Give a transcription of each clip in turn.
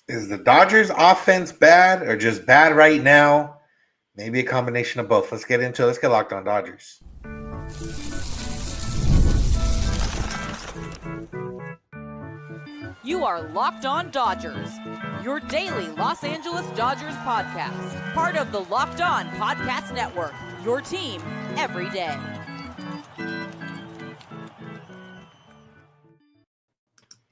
Is the Dodgers offense bad or just bad right now? Maybe a combination of both. Let's get into it. Let's get locked on Dodgers. You are Locked On Dodgers, your daily Los Angeles Dodgers podcast. Part of the Locked On Podcast Network, your team every day.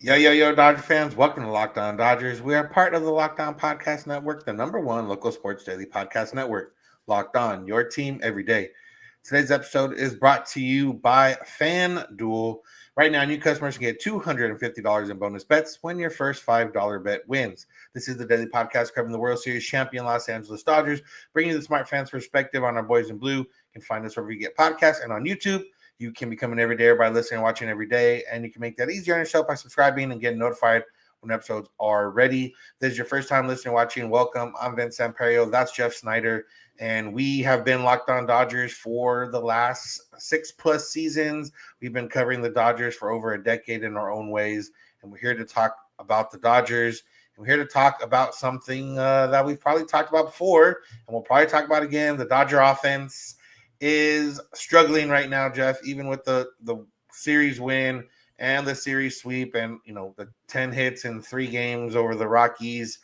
Yo, Dodger fans. Welcome to Locked On Dodgers. We are part of the Locked On Podcast Network, the #1 local sports daily podcast network. Locked On, your team every day. Today's episode is brought to you by FanDuel. Right now, new customers can get $250 in bonus bets when your first $5 bet wins. This is the daily podcast covering the World Series champion Los Angeles Dodgers, bringing you the smart fans' perspective on our boys in blue. You can find us wherever you get podcasts and on YouTube. You can become an everydayer by listening and watching every day, and you can make that easier on yourself by subscribing and getting notified when episodes are ready. If this is your first time listening and watching, welcome. I'm Vince Samperio. That's Jeff Snyder, and we have been Locked On Dodgers for the last 6+ seasons. We've been covering the Dodgers for over a decade in our own ways, and we're here to talk about the Dodgers. And we're here to talk about something that we've probably talked about before, and we'll probably talk about again. The Dodger offense is struggling right now, Jeff, even with the series win and the series sweep and, the 10 hits in 3 games over the Rockies.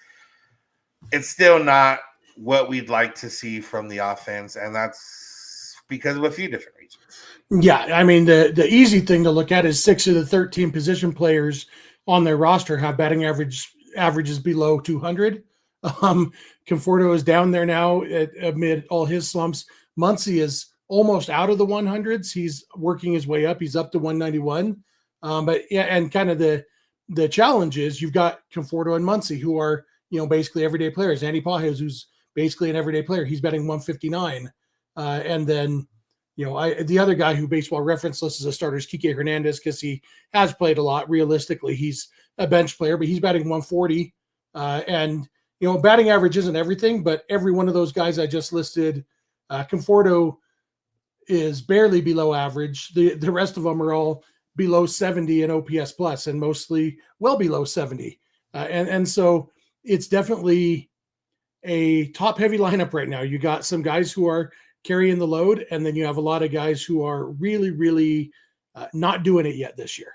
It's still not what we'd like to see from the offense, and that's because of a few different reasons. Yeah, I mean, the easy thing to look at is 6 of the 13 position players on their roster have batting averages below 200. Conforto is down there now amid all his slumps. Muncy is almost out of the 100s. He's working his way up. He's up to 191. But yeah, and kind of the challenge is you've got Conforto and Muncy, who are, basically everyday players. Andy Pages, who's basically an everyday player. He's batting 159. And then, the other guy who Baseball Reference lists as a starter is Kike Hernandez, because he has played a lot. Realistically, he's a bench player, but he's batting 140. And batting average isn't everything, but every one of those guys I just listed, Conforto is barely below average. The rest of them are all below 70 in OPS plus, and mostly well below 70. And so it's definitely a top heavy lineup right now. You got some guys who are carrying the load, and then you have a lot of guys who are really, really not doing it yet this year.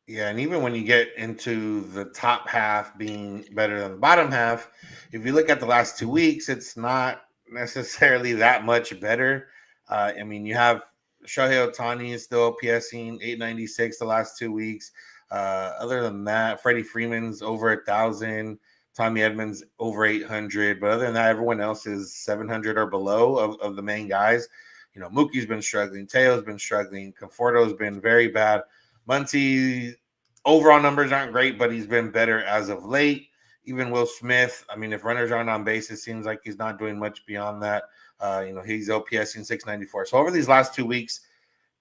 Yeah, and even when you get into the top half being better than the bottom half, if you look at the last 2 weeks, it's not necessarily that much better. You have Shohei Ohtani is still OPSing 896 the last 2 weeks. Other than that, Freddie Freeman's over 1,000, Tommy Edmonds over 800. But other than that, everyone else is 700 or below of the main guys. Mookie's been struggling. Teo's been struggling. Conforto's been very bad. Muncy, overall numbers aren't great, but he's been better as of late. Even Will Smith, if runners aren't on base, it seems like he's not doing much beyond that. He's OPSing 694. So over these last 2 weeks,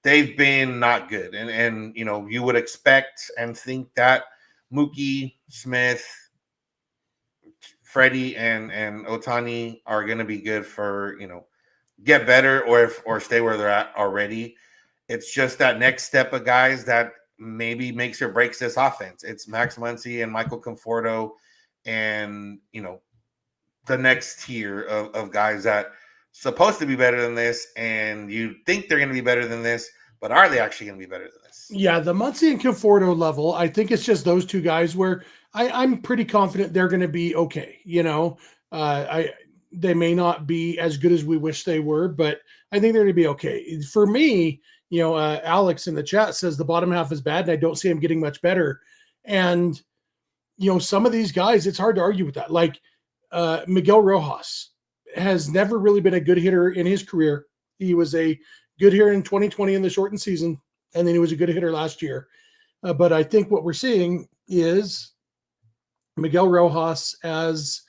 they've been not good. And you would expect and think that Mookie, Smith, Freddie, and Ohtani are going to be good for, get better or stay where they're at already. It's just that next step of guys that maybe makes or breaks this offense. It's Max Muncy and Michael Conforto and, the next tier of guys that supposed to be better than this, and you think they're going to be better than this, but are they actually going to be better than this? Yeah, the Muncy and Conforto level, I think it's just those two guys where I'm pretty confident they're going to be okay. They may not be as good as we wish they were, but I think they're going to be okay. For me, Alex in the chat says the bottom half is bad, and I don't see him getting much better. And, some of these guys, it's hard to argue with that. Like Miguel Rojas has never really been a good hitter in his career. He was a good hitter in 2020 in the shortened season, and then he was a good hitter last year. But I think what we're seeing is Miguel Rojas as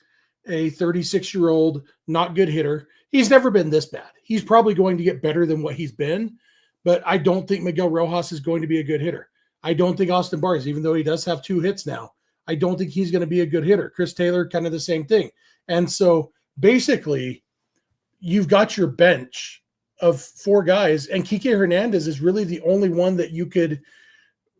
a 36-year-old, not good hitter. He's never been this bad. He's probably going to get better than what he's been, but I don't think Miguel Rojas is going to be a good hitter. I don't think Austin Barnes, even though he does have 2 hits now, I don't think he's going to be a good hitter. Chris Taylor, kind of the same thing. And so basically, you've got your bench of 4 guys, and Kike Hernandez is really the only one that you could,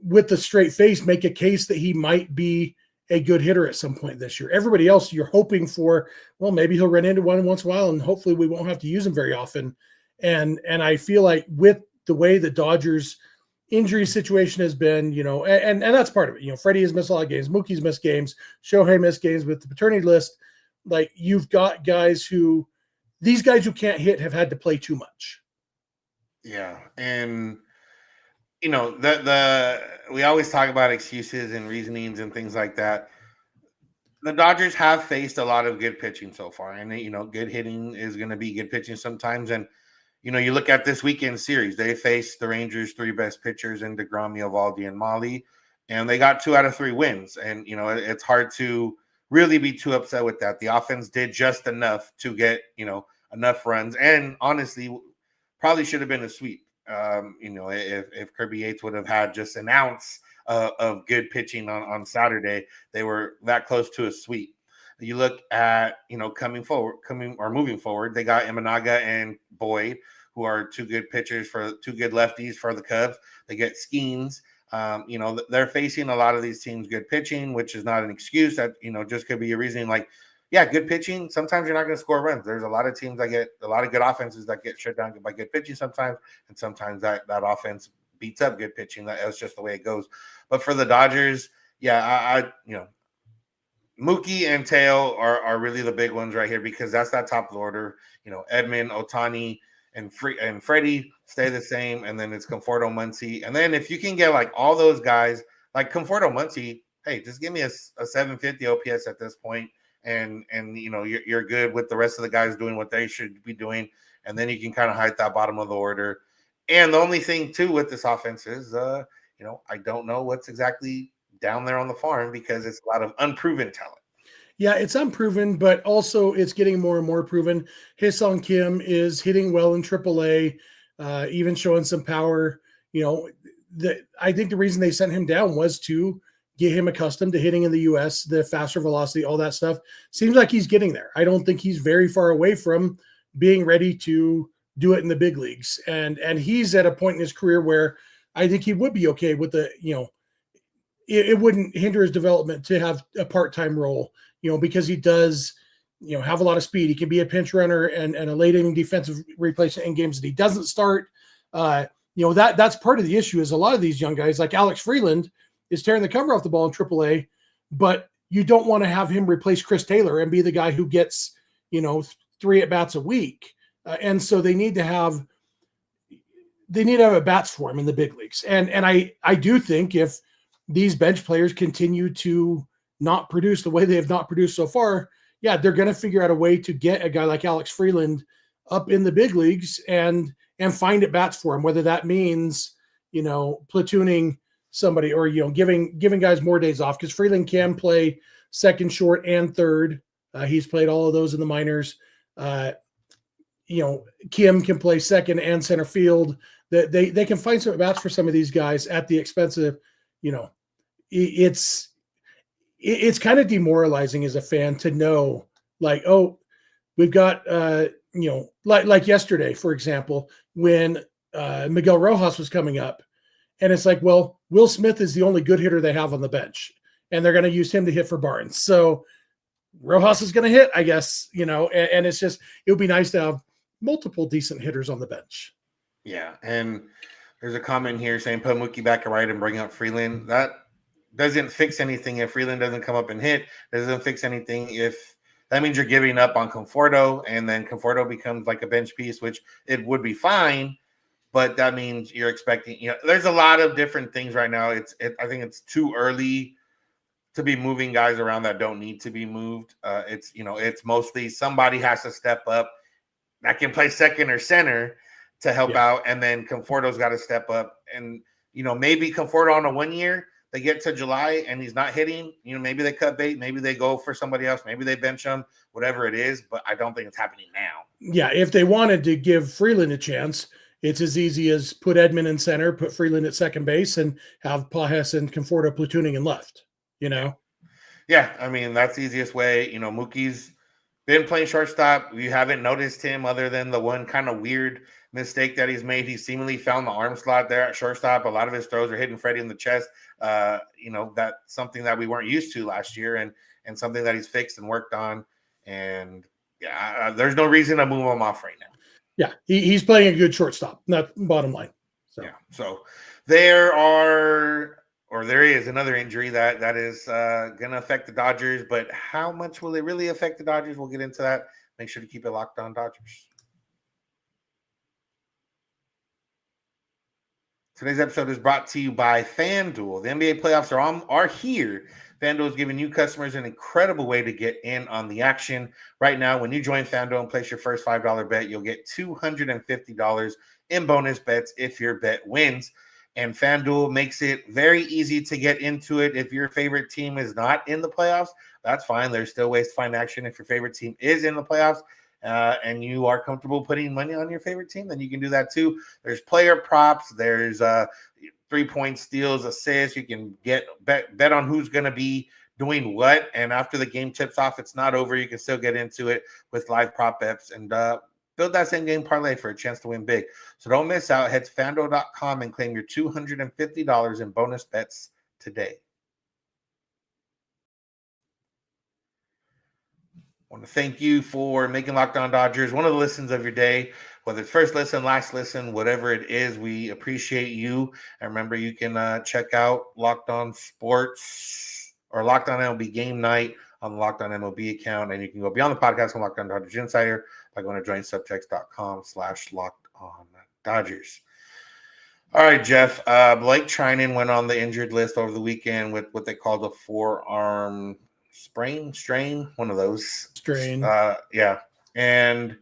with a straight face, make a case that he might be a good hitter at some point this year. Everybody else, you're hoping for, well, maybe he'll run into one once in a while, and hopefully we won't have to use him very often. And I feel like with the way the Dodgers injury situation has been, and that's part of it. Freddie has missed a lot of games. Mookie's missed games. Shohei missed games with the paternity list. Like, you've got these guys who can't hit have had to play too much. Yeah. And, we always talk about excuses and reasonings and things like that. The Dodgers have faced a lot of good pitching so far, and good hitting is going to be good pitching sometimes. And you look at this weekend series, they faced the Rangers' 3 best pitchers in DeGrom, Eovaldi, and Molly, and they got 2 out of 3 wins. And it's hard to really be too upset with that. The offense did just enough to get enough runs, and honestly, probably should have been a sweep. If Kirby Yates would have had just an ounce of good pitching on Saturday, they were that close to a sweep. You look at, moving forward, they got Imanaga and Boyd, who are 2 good pitchers 2 good lefties for the Cubs. They get Skeens. They're facing a lot of these teams good pitching, which is not an excuse. That, just could be a reasoning like, yeah, good pitching. Sometimes you're not going to score runs. There's a lot of teams that get a lot of good offenses that get shut down by good pitching sometimes, and sometimes that offense beats up good pitching. That's just the way it goes. But for the Dodgers, yeah, Mookie and Teo are really the big ones right here, because that's that top of the order. Edman, Ohtani, and Freddie stay the same, and then it's Conforto, Muncy. And then if you can get like all those guys, like Conforto, Muncy, hey, just give me a 750 OPS at this point. And you're good with the rest of the guys doing what they should be doing, and then you can kind of hide that bottom of the order. And the only thing too with this offense is, I don't know what's exactly down there on the farm, because it's a lot of unproven talent. Yeah, it's unproven, but also it's getting more and more proven. Haesung Kim is hitting well in AAA, even showing some power. I think the reason they sent him down was to get him accustomed to hitting in the U.S., the faster velocity, all that stuff. Seems like he's getting there. I don't think he's very far away from being ready to do it in the big leagues. And he's at a point in his career where I think he would be okay with it wouldn't hinder his development to have a part-time role, because he does, have a lot of speed. He can be a pinch runner and a late inning defensive replacement in games that he doesn't start. That's part of the issue is a lot of these young guys like Alex Freeland is tearing the cover off the ball in AAA, but you don't want to have him replace Chris Taylor and be the guy who gets, 3 at-bats a week. And so they need to have at-bats for him in the big leagues. And I do think if these bench players continue to not produce the way they have not produced so far, yeah, they're going to figure out a way to get a guy like Alex Freeland up in the big leagues and find at-bats for him, whether that means, platooning somebody or giving guys more days off, because Freeland can play second, short, and third. He's played all of those in the minors. Kim can play second and center field. That they can find some bats for some of these guys at the expense of, it's kind of demoralizing as a fan to know, like, oh, we've got like yesterday, for example, when Miguel Rojas was coming up. And it's like, well, Will Smith is the only good hitter they have on the bench, and they're going to use him to hit for Barnes. So Rojas is going to hit, I guess, and it's just, it would be nice to have multiple decent hitters on the bench. Yeah. And there's a comment here saying put Mookie back at right and bring up Freeland. That doesn't fix anything if Freeland doesn't come up and hit. Doesn't fix anything if that means you're giving up on Conforto, and then Conforto becomes like a bench piece, which it would be fine. But that means you're expecting, there's a lot of different things right now. I think it's too early to be moving guys around that don't need to be moved. It's mostly somebody has to step up that can play second or center to help out. And then Conforto's got to step up. And, maybe Conforto on a 1 year, they get to July and he's not hitting, maybe they cut bait, maybe they go for somebody else, maybe they bench him, whatever it is. But I don't think it's happening now. Yeah. If they wanted to give Freeland a chance, it's as easy as put Edman in center, put Freeland at second base, and have Pajes and Conforto platooning in left, Yeah, I mean, that's the easiest way. Mookie's been playing shortstop. We haven't noticed him other than the one kind of weird mistake that he's made. He seemingly found the arm slot there at shortstop. A lot of his throws are hitting Freddie in the chest. That's something that we weren't used to last year, and something that he's fixed and worked on. And there's no reason to move him off right now. Yeah, he's playing a good shortstop. That's bottom line. So. Yeah. So there is another injury that is going to affect the Dodgers, but how much will it really affect the Dodgers? We'll get into that. Make sure to keep it locked on Dodgers. Today's episode is brought to you by FanDuel. The NBA playoffs are here. FanDuel is giving new customers an incredible way to get in on the action. Right now, when you join FanDuel and place your first $5 bet, you'll get $250 in bonus bets if your bet wins. And FanDuel makes it very easy to get into it. If your favorite team is not in the playoffs, that's fine. There's still ways to find action. If your favorite team is in the playoffs, and you are comfortable putting money on your favorite team, then you can do that too. There's player props. There's 3-point steals, assists. You can bet on who's going to be doing what. And after the game tips off, it's not over. You can still get into it with live prop bets and build that same game parlay for a chance to win big. So don't miss out. Head to FanDuel.com and claim your $250 in bonus bets today. I want to thank you for making Locked On Dodgers one of the listens of your day, whether it's first listen, last listen, whatever it is. We appreciate you. And remember, you can check out Locked On Sports or Locked On MLB Game Night on the Locked On MLB account. And you can go beyond the podcast on Locked On Dodgers Insider by going to joinsubtext.com/LockedOnDodgers. All right, Jeff. Blake Treinen went on the injured list over the weekend with what they called a forearm strain, one of those. Strain. Yeah. And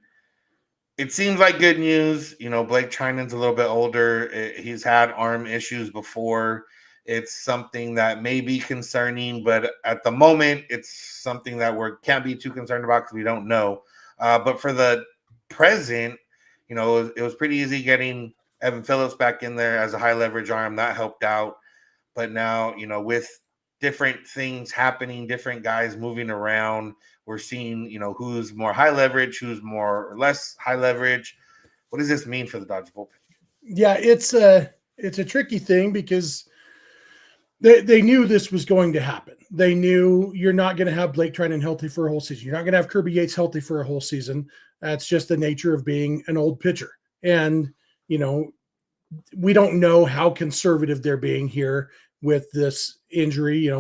it seems like good news. Blake Treinen's a little bit older. He's had arm issues before. It's something that may be concerning, but at the moment, it's something that we can't be too concerned about because we don't know. But for the present, it was pretty easy getting Evan Phillips back in there as a high leverage arm. That helped out. But now, with different things happening, different guys moving around, we're seeing, who's more high leverage, who's more or less high leverage. What does this mean for the Dodgers bullpen? Yeah, it's a tricky thing because they knew this was going to happen. They knew you're not going to have Blake Treinen healthy for a whole season. You're not going to have Kirby Yates healthy for a whole season. That's just the nature of being an old pitcher. And, we don't know how conservative they're being here with this injury.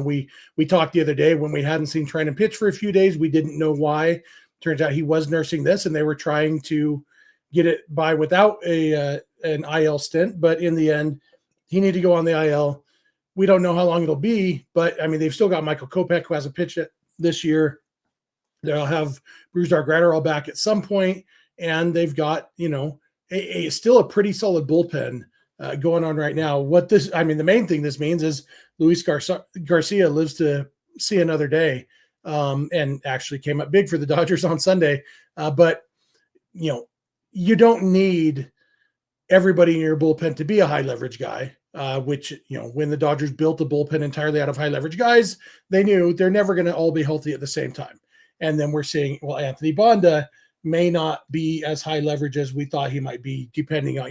We talked the other day when we hadn't seen Treinen pitch for a few days. We didn't know why. Turns out he was nursing this, and they were trying to get it by without an IL stint. But in the end, he needed to go on the IL. We don't know how long it'll be, but they've still got Michael Kopech, who hasn't pitched it this year. They'll have Bruce Dark-Graterol back at some point, and they've got still a pretty solid bullpen going on right now. The main thing this means is Luis Garcia lives to see another day, and actually came up big for the Dodgers on Sunday. But you don't need everybody in your bullpen to be a high leverage guy. Which, when the Dodgers built the bullpen entirely out of high leverage guys, they knew they're never going to all be healthy at the same time. And then we're seeing, Anthony Bonda may not be as high leverage as we thought he might be, depending on,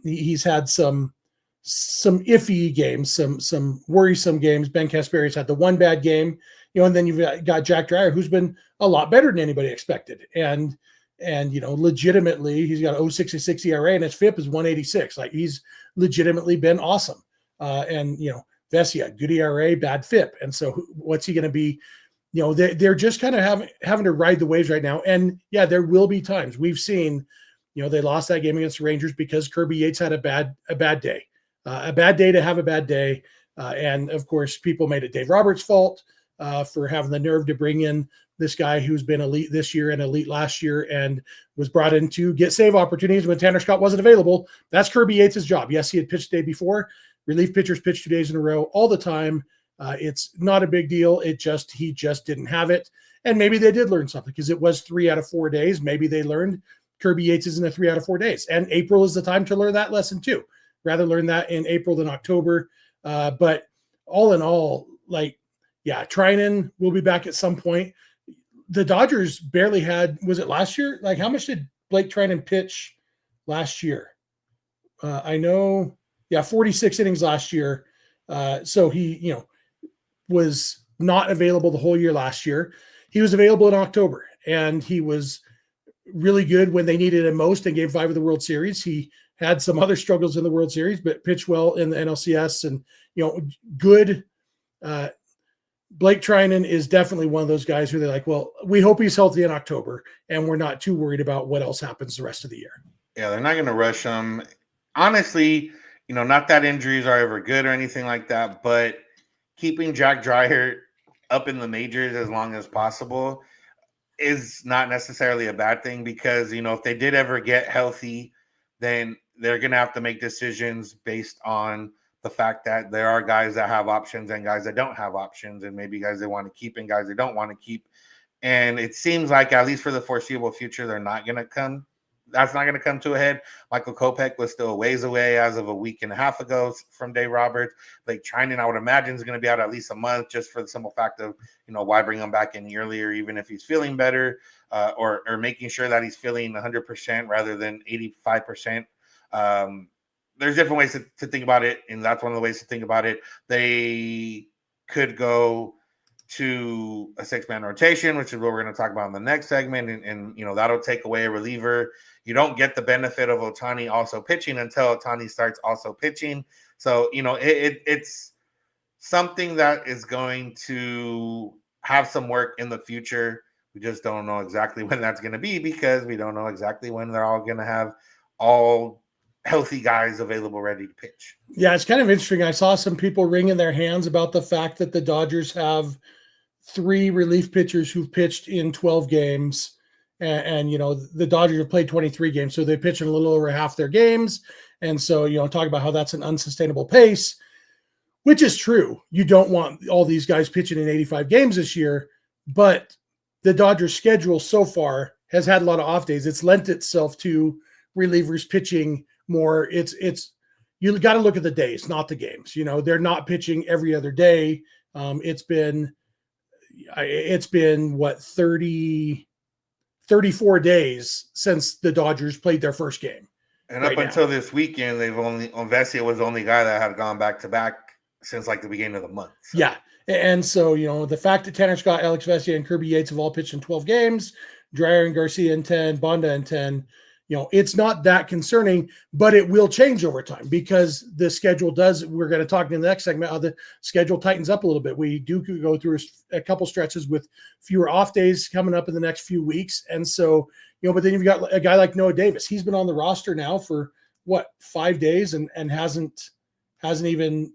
he's had some iffy games, some worrisome games. Ben Kasperi's had the one bad game, and then you've got Jack Dreyer, who's been a lot better than anybody expected. And legitimately, he's got 0.66 ERA and his FIP is 186. Like, he's legitimately been awesome. Vesia, good ERA, bad FIP. And so what's he going to be? They're just kind of having to ride the waves right now. And yeah, there will be times we've seen, they lost that game against the Rangers because Kirby Yates had a bad day, a bad day to have a bad day. And of course, people made it Dave Roberts' fault for having the nerve to bring in this guy who's been elite this year and elite last year and was brought in to get save opportunities when Tanner Scott wasn't available. That's Kirby Yates' job. Yes, he had pitched the day before. Relief pitchers pitch 2 days in a row all the time. It's not a big deal. He just didn't have it. And maybe they did learn something because it was 3 out of 4 days. Maybe they learned Kirby Yates isn't a 3 out of 4 days. And April is the time to learn that lesson too. Rather learn that in April than October. But all in all, Treinen will be back at some point. the Dodgers barely had, was it last year? Like, how much did Blake Treinen pitch last year? I know, 46 innings last year. So he, was not available the whole year last year. He was available in October, and he was really good when they needed him most in Game 5 of the World Series. He had some other struggles in the World Series, but pitched well in the NLCS, and good. Blake Treinen is definitely one of those guys who they're like, well, we hope he's healthy in October, and we're not too worried about what else happens the rest of the year. Yeah, they're not going to rush him. Honestly, not that injuries are ever good or anything like that, but keeping Jack Dreyer up in the majors as long as possible is not necessarily a bad thing, because, if they did ever get healthy, then they're going to have to make decisions based on the fact that there are guys that have options and guys that don't have options, and maybe guys they want to keep and guys they don't want to keep. And it seems like, at least for the foreseeable future, that's not going to come to a head. Michael Kopech was still a ways away as of a week and a half ago from Dave Roberts. Blake Treinen, I would imagine, is going to be out at least a month, just for the simple fact of, why bring him back in earlier, even if he's feeling better, or making sure that he's feeling 100% rather than 85%. There's different ways to think about it, and that's one of the ways to think about it. They could go to a 6-man rotation, which is what we're going to talk about in the next segment, and that'll take away a reliever. You don't get the benefit of Ohtani also pitching until Ohtani starts also pitching. So, it's something that is going to have some work in the future. We just don't know exactly when that's going to be, because we don't know exactly when they're all going to have all healthy guys available ready to pitch. Yeah, it's kind of interesting. I saw some people wringing their hands about the fact that the Dodgers have 3 relief pitchers who've pitched in 12 games. And the Dodgers have played 23 games, so they pitch in a little over half their games. And so, talk about how that's an unsustainable pace, which is true. You don't want all these guys pitching in 85 games this year, but the Dodgers schedule so far has had a lot of off days. It's lent itself to relievers pitching more. It's you got to look at the days, not the games. They're not pitching every other day. It's been what, 34 days since the Dodgers played their first game. And up until this weekend, Vesia was the only guy that had gone back to back since like the beginning of the month. So. Yeah. And so, the fact that Tanner Scott, Alex Vesia, and Kirby Yates have all pitched in 12 games, Dreyer and Garcia in 10, Bonda in 10, it's not that concerning, but it will change over time, because the schedule does. We're going to talk in the next segment how the schedule tightens up a little bit. We do go through a couple stretches with fewer off days coming up in the next few weeks. And so, but then you've got a guy like Noah Davis. He's been on the roster now for 5 days and hasn't even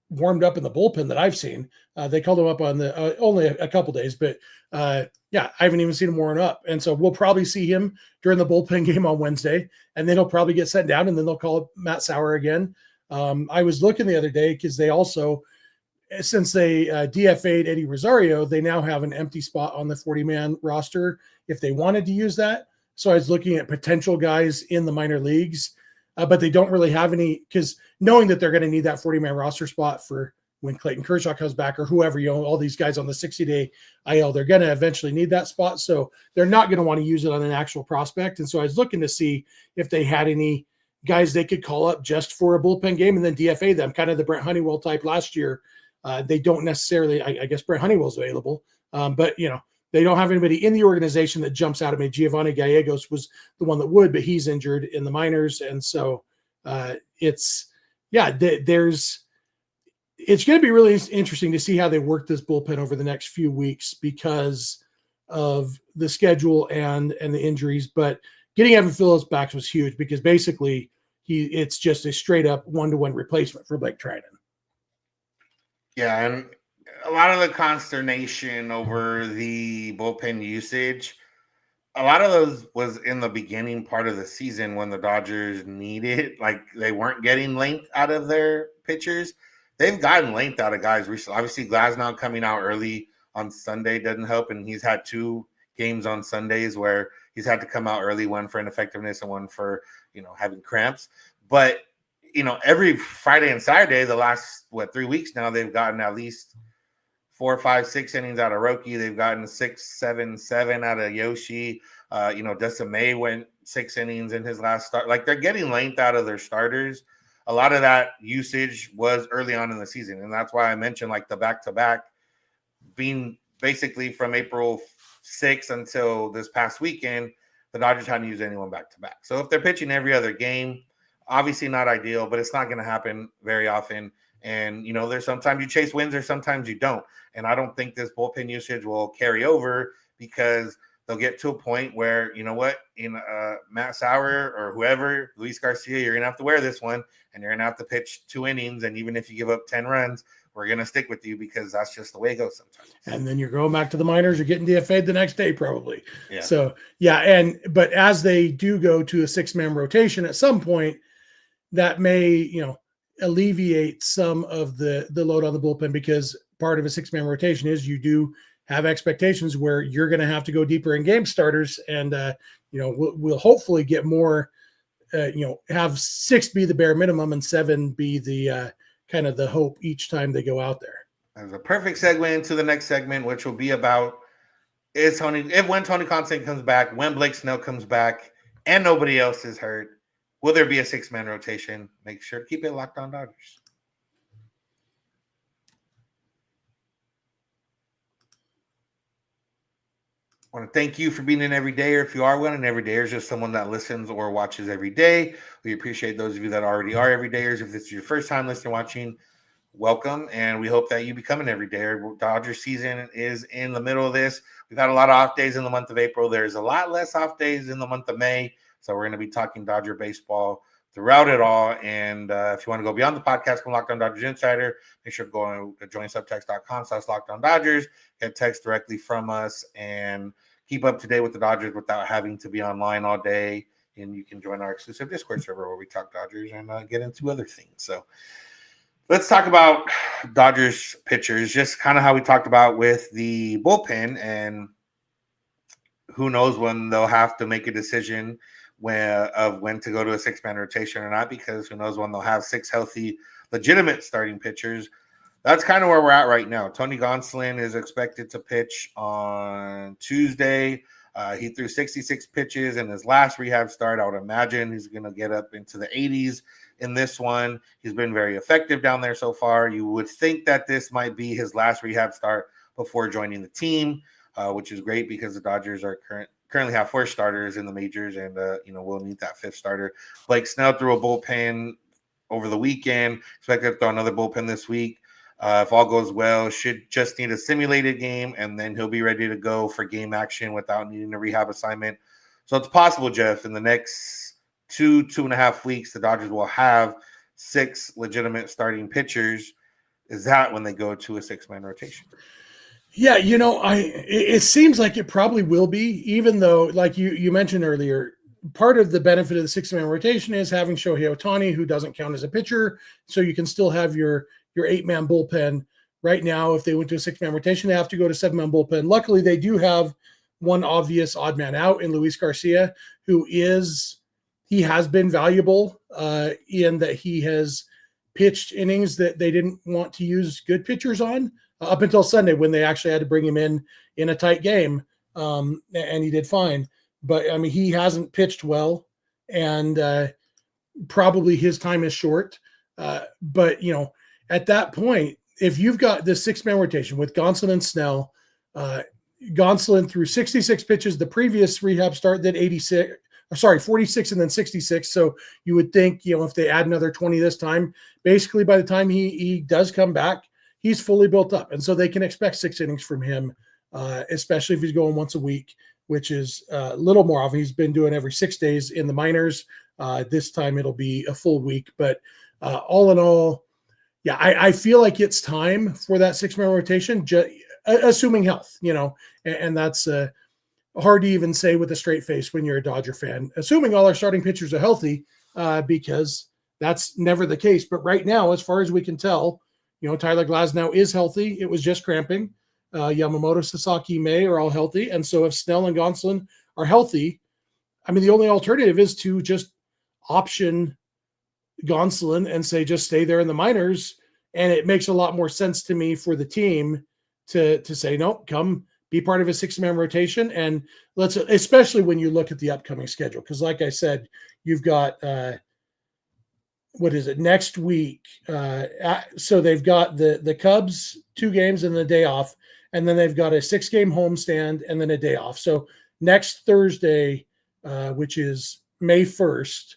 warmed up in the bullpen that I've seen. They called him up on the only a couple days, but I haven't even seen him warm up. And so we'll probably see him during the bullpen game on Wednesday, and then he'll probably get sent down, and then they'll call up Matt Sauer again. I was looking the other day, because they also, since they DFA'd Eddie Rosario, they now have an empty spot on the 40-man roster if they wanted to use that. So I was looking at potential guys in the minor leagues, but they don't really have any, because knowing that they're going to need that 40-man roster spot for when Clayton Kershaw comes back, or whoever, all these guys on the 60-day IL, they're going to eventually need that spot. So they're not going to want to use it on an actual prospect. And so I was looking to see if they had any guys they could call up just for a bullpen game and then DFA them, kind of the Brent Honeywell type last year. They don't necessarily, I guess Brent Honeywell's available, but they don't have anybody in the organization that jumps out at me. Giovanni Gallegos was the one that would, but he's injured in the minors. And so it's going to be really interesting to see how they work this bullpen over the next few weeks, because of the schedule and the injuries. But getting Evan Phillips back was huge, because basically it's just a straight up 1-to-1 replacement for Blake Treinen. Yeah, and a lot of the consternation over the bullpen usage, a lot of those was in the beginning part of the season when the Dodgers needed, like, they weren't getting length out of their pitchers. They've gotten length out of guys recently. Obviously, Glasnow coming out early on Sunday doesn't help, and he's had 2 games on Sundays where he's had to come out early, one for ineffectiveness and one for, having cramps. But, every Friday and Saturday, the last, 3 weeks now, they've gotten at least 4, 5, 6 innings out of Roki. They've gotten 6, 7, 7 out of Yoshi. Dustin May went 6 innings in his last start. Like, they're getting length out of their starters. A lot of that usage was early on in the season, and that's why I mentioned like the back-to-back being basically from April 6th until this past weekend. The Dodgers hadn't used anyone back-to-back. So if they're pitching every other game, obviously not ideal, but it's not going to happen very often. And, there's sometimes you chase wins or sometimes you don't. And I don't think this bullpen usage will carry over because they'll get to a point where, Matt Sauer or whoever, Luis Garcia, you're going to have to wear this one and you're going to have to pitch 2 innings. And even if you give up 10 runs, we're going to stick with you because that's just the way it goes sometimes. And then you're going back to the minors, you're getting DFA'd the next day probably. Yeah. So, yeah. But as they do go to a 6-man rotation at some point, that may, alleviate some of the load on the bullpen, because part of a 6-man rotation is you do have expectations where you're going to have to go deeper in game starters. And, we'll hopefully get more, have 6 be the bare minimum and 7 be the kind of the hope each time they go out there. That's a perfect segue into the next segment, which will be about when Tony Gonsolin comes back, when Blake Snell comes back, and nobody else is hurt. Will there be a 6-man rotation? Make sure to keep it locked on Dodgers. I want to thank you for being an everydayer. If you are one, an everydayer is just someone that listens or watches every day. We appreciate those of you that already are everydayers. If this is your first time listening, watching, welcome, and we hope that you become an everydayer. Dodgers season is in the middle of this. We've had a lot of off days in the month of April. There's a lot less off days in the month of May. So we're going to be talking Dodger baseball throughout it all. And if you want to go beyond the podcast, come Locked On Dodgers Insider. Make sure to go to joinsubtext.com/LockedOnDodgers. Get text directly from us and keep up to date with the Dodgers without having to be online all day. And you can join our exclusive Discord server where we talk Dodgers and get into other things. So let's talk about Dodgers pitchers, just kind of how we talked about with the bullpen. And who knows when they'll have to make a decision when to go to a 6-man rotation or not, because who knows when they'll have 6 healthy, legitimate starting pitchers. That's kind of where we're at right now. Tony Gonsolin is expected to pitch on Tuesday. He threw 66 pitches in his last rehab start. I would imagine he's going to get up into the 80s in this one. He's been very effective down there so far. You would think that this might be his last rehab start before joining the team, which is great because the Dodgers are currently have 4 starters in the majors, and we'll need that 5th starter. Blake Snell threw a bullpen over the weekend. Expected to throw another bullpen this week. If all goes well, should just need a simulated game, and then he'll be ready to go for game action without needing a rehab assignment. So it's possible, Jeff, in the next 2.5 weeks, the Dodgers will have 6 legitimate starting pitchers. Is that when they go to a 6-man rotation? Yeah, it seems like it probably will be, even though, like you mentioned earlier, part of the benefit of the 6-man rotation is having Shohei Ohtani, who doesn't count as a pitcher, so you can still have your 8-man bullpen. Right now, if they went to a 6-man rotation, they have to go to 7-man bullpen. Luckily, they do have one obvious odd man out in Luis Garcia, he has been valuable in that he has pitched innings that they didn't want to use good pitchers on. Up until Sunday when they actually had to bring him in a tight game, and he did fine. But, I mean, he hasn't pitched well, and probably his time is short. But, at that point, if you've got this 6-man rotation with Gonsolin and Snell, Gonsolin threw 66 pitches the previous rehab start, then 46 and then 66. So you would think, if they add another 20 this time, basically by the time he does come back, he's fully built up. And so they can expect 6 innings from him, especially if he's going once a week, which is a little more often. He's been doing every 6 days in the minors. This time it'll be a full week. But all in all, yeah, I feel like it's time for that 6-man rotation, assuming health, and that's hard to even say with a straight face when you're a Dodger fan, assuming all our starting pitchers are healthy, because that's never the case. But right now, as far as we can tell, Tyler Glasnow is healthy. It was just cramping. Yamamoto, Sasaki, May are all healthy. And so if Snell and Gonsolin are healthy, I mean, the only alternative is to just option Gonsolin and say, just stay there in the minors. And it makes a lot more sense to me for the team to say, no, come be part of a 6-man rotation. And especially when you look at the upcoming schedule, because like I said, you've got, what is it, next week? So they've got the Cubs 2 games and the day off, and then they've got a 6-game homestand and then a day off. So next Thursday, which is May 1st,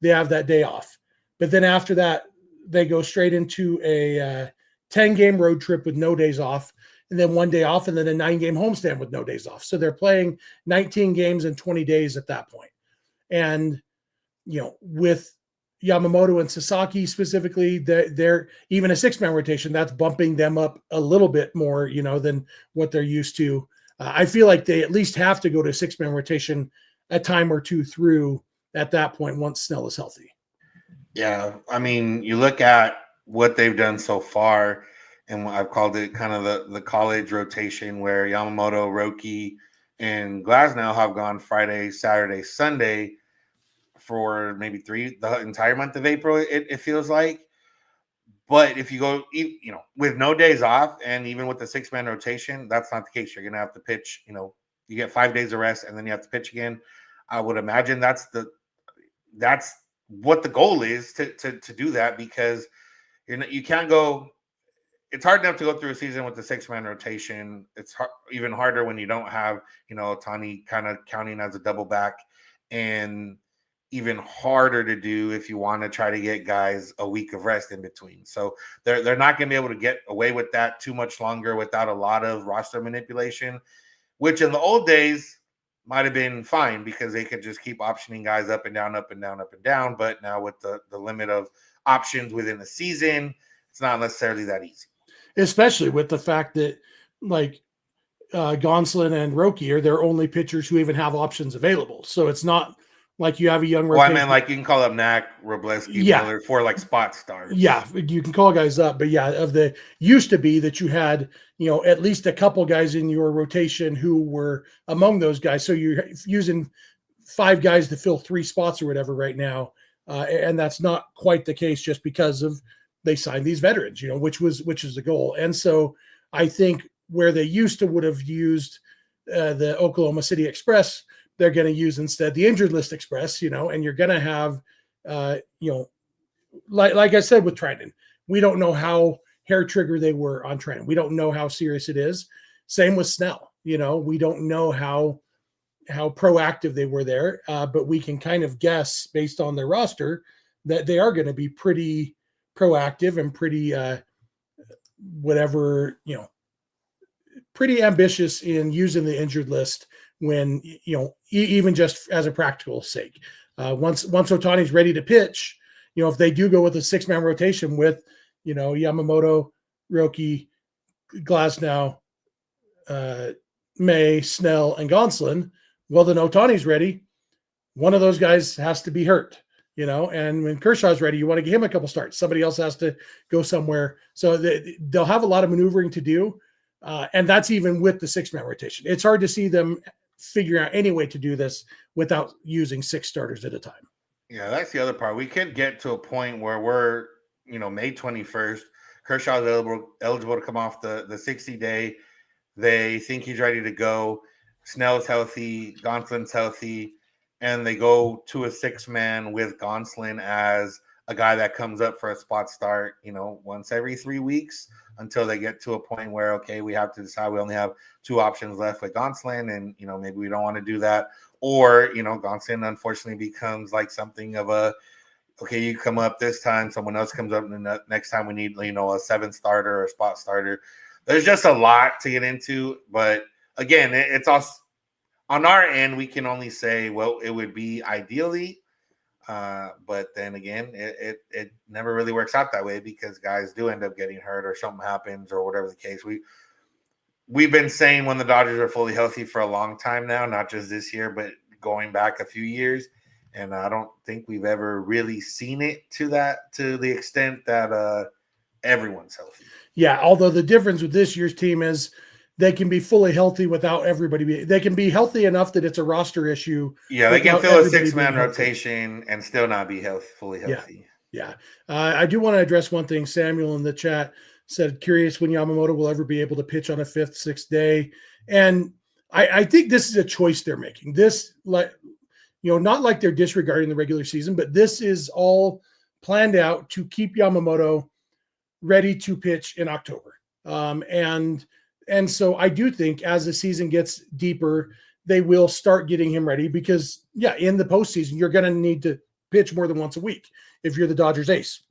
they have that day off. But then after that, they go straight into a 10-game road trip with no days off, and then 1 day off, and then a 9-game homestand with no days off. So they're playing 19 games in 20 days at that point. And, with Yamamoto and Sasaki specifically, they're even a 6-man rotation, that's bumping them up a little bit more, than what they're used to. I feel like they at least have to go to a 6-man rotation a time or two through at that point once Snell is healthy. Yeah, I mean, you look at what they've done so far, and I've called it kind of the college rotation where Yamamoto, Roki, and Glasnow have gone Friday, Saturday, Sunday for maybe the entire month of April, it feels like. But if you go, with no days off, and even with the 6-man rotation, that's not the case. You're going to have to pitch, you get 5 days of rest, and then you have to pitch again. I would imagine that's what the goal is to do that, because you can't go. It's hard enough to go through a season with the 6-man rotation. It's even harder when you don't have, Ohtani kind of counting as a double back, and even harder to do if you want to try to get guys a week of rest in between. So they're not going to be able to get away with that too much longer without a lot of roster manipulation, which in the old days might have been fine because they could just keep optioning guys up and down, up and down, up and down. But now with the limit of options within the season, it's not necessarily that easy. Especially with the fact that Gonsolin and Roki are their only pitchers who even have options available. So it's not like you have a young rotation. Well, I mean, you can call up Knack, Robleski, Miller for spot stars. Yeah, you can call guys up, but used to be that you had, at least a couple guys in your rotation who were among those guys. So you're using 5 guys to fill 3 spots or whatever right now. And that's not quite the case just because of they signed these veterans, which is the goal. And so I think where they would have used the Oklahoma City Express, they're going to use instead the injured list express, and you're going to have, like I said with Treinen, we don't know how hair trigger they were on Treinen. We don't know how serious it is. Same with Snell. We don't know how proactive they were there, but we can kind of guess based on their roster that they are going to be pretty proactive and pretty, pretty ambitious in using the injured list when, even just as a practical sake. Once Ohtani's ready to pitch, if they do go with a 6-man rotation with, Yamamoto, Roki, Glasnow, May, Snell, and Gonsolin, well, then Ohtani's ready. One of those guys has to be hurt, and when Kershaw's ready, you want to give him a couple starts. Somebody else has to go somewhere. So they'll have a lot of maneuvering to do. And that's even with the 6-man rotation. It's hard to see them figure out any way to do this without using 6 starters at a time. Yeah, that's the other part. We could get to a point where we're, May 21st, Kershaw's eligible to come off the 60-day. They think he's ready to go. Snell's healthy, Gonsolin's healthy, and they go to a 6-man with Gonsolin as a guy that comes up for a spot start, once every 3 weeks until they get to a point where, okay, we have to decide we only have 2 options left with Gonsolin, and, maybe we don't want to do that. Or, Gonsolin unfortunately becomes like something of a, okay, you come up this time, someone else comes up, and the next time we need, a 7th starter or a spot starter. There's just a lot to get into. But again, it's also on our end, we can only say, well, it would be ideally. But then again, it never really works out that way because guys do end up getting hurt or something happens or whatever the case. We've been saying when the Dodgers are fully healthy for a long time now, not just this year, but going back a few years. And I don't think we've ever really seen it to the extent that everyone's healthy. Yeah, although the difference with this year's team is they can be fully healthy without everybody. They can be healthy enough that it's a roster issue. Yeah, they can fill a 6-man rotation and still not be fully healthy. Yeah. I do want to address one thing. Samuel in the chat said curious when Yamamoto will ever be able to pitch on a 5th, 6th day. And I think this is a choice they're making. This, like, not like they're disregarding the regular season, but this is all planned out to keep Yamamoto ready to pitch in October. And so I do think as the season gets deeper, they will start getting him ready because, in the postseason, you're going to need to pitch more than once a week if you're the Dodgers ace,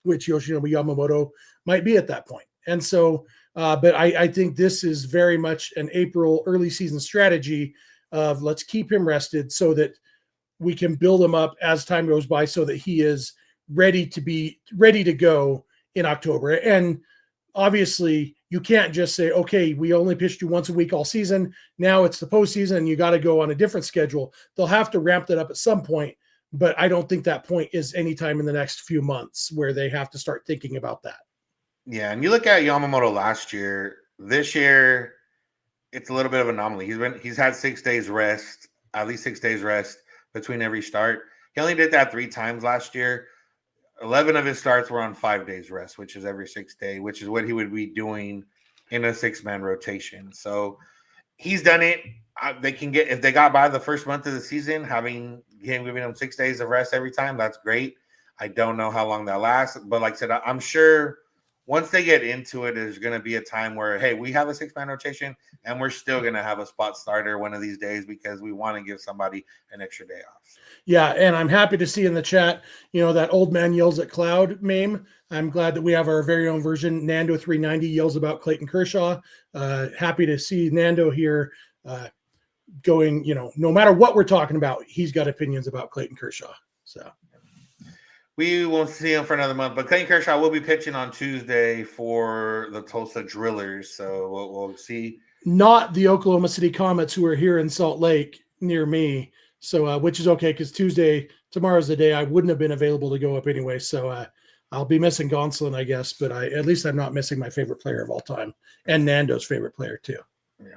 which Yoshinobu Yamamoto might be at that point. And so, but I think this is very much an April early season strategy of let's keep him rested so that we can build him up as time goes by so that he is ready to go in October. And obviously you can't just say, okay, we only pitched you once a week all season. Now it's the postseason and you got to go on a different schedule. They'll have to ramp that up at some point, but I don't think that point is anytime in the next few months where they have to start thinking about that. Yeah, and you look at Yamamoto last year. This year, it's a little bit of an anomaly. He's had 6 days rest, at least 6 days rest between every start. He only did that 3 times last year. 11 of his starts were on 5 days rest, which is every 6th day, which is what he would be doing in a 6-man rotation. So he's done it. They can get, if they got by the first month of the season, giving him 6 days of rest every time, that's great. I don't know how long that lasts, but like I said, I'm sure once they get into it, there's going to be a time where, hey, we have a 6-man rotation and we're still going to have a spot starter one of these days because we want to give somebody an extra day off. Yeah, and I'm happy to see in the chat, that old man yells at cloud meme. I'm glad that we have our very own version. Nando390 yells about Clayton Kershaw. Happy to see Nando here going, no matter what we're talking about, he's got opinions about Clayton Kershaw. So we won't see him for another month, but Clayton Kershaw will be pitching on Tuesday for the Tulsa Drillers. So we'll see. Not the Oklahoma City Comets, who are here in Salt Lake near me. So, which is okay because tomorrow's the day I wouldn't have been available to go up anyway. So I'll be missing Gonsolin, I guess, but at least I'm not missing my favorite player of all time and Nando's favorite player too. Yeah.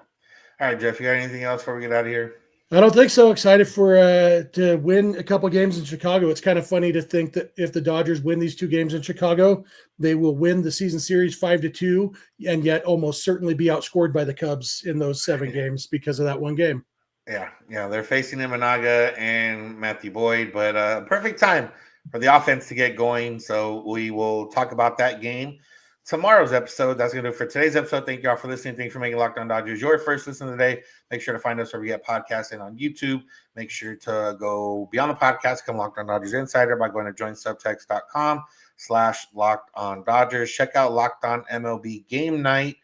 All right, Jeff, you got anything else before we get out of here? I don't think so. Excited for to win a couple games in Chicago. It's kind of funny to think that if the Dodgers win these 2 games in Chicago, they will win the season series 5-2, and yet almost certainly be outscored by the Cubs in those 7 games because of that one game. Yeah, they're facing Imanaga and Matthew Boyd, but perfect time for the offense to get going. So we will talk about that game tomorrow's episode. That's going to do it for today's episode. Thank you all for listening. Thank you for making Locked On Dodgers your first listen of the day. Make sure to find us where we get podcasts and on YouTube. Make sure to go beyond the podcast, come Locked On Dodgers Insider by going to joinsubtext.com/Locked On Dodgers. Check out Locked On MLB Game Night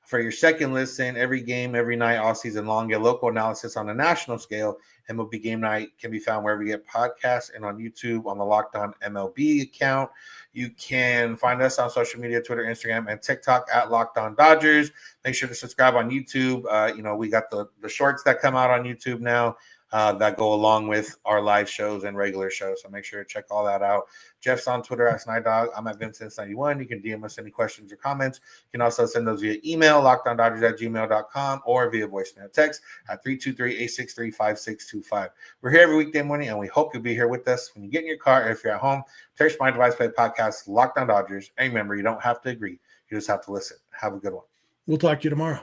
for your second listen. Every game, every night, all season long. Get local analysis on a national scale. MLB Game Night can be found wherever you get podcasts and on YouTube on the Locked On MLB account. You can find us on social media, Twitter, Instagram, and TikTok at Locked On Dodgers. Make sure to subscribe on YouTube. We got the shorts that come out on YouTube now that go along with our live shows and regular shows. So make sure to check all that out. Jeff's on Twitter at SnyDog. I'm at Vincent91. You can DM us any questions or comments. You can also send those via email, lockedondodgers@gmail.com, or via voicemail text at 323-863-5625. We're here every weekday morning, and we hope you'll be here with us when you get in your car or if you're at home. Search My Device Play Podcast, Locked On Dodgers. And remember, you don't have to agree. You just have to listen. Have a good one. We'll talk to you tomorrow.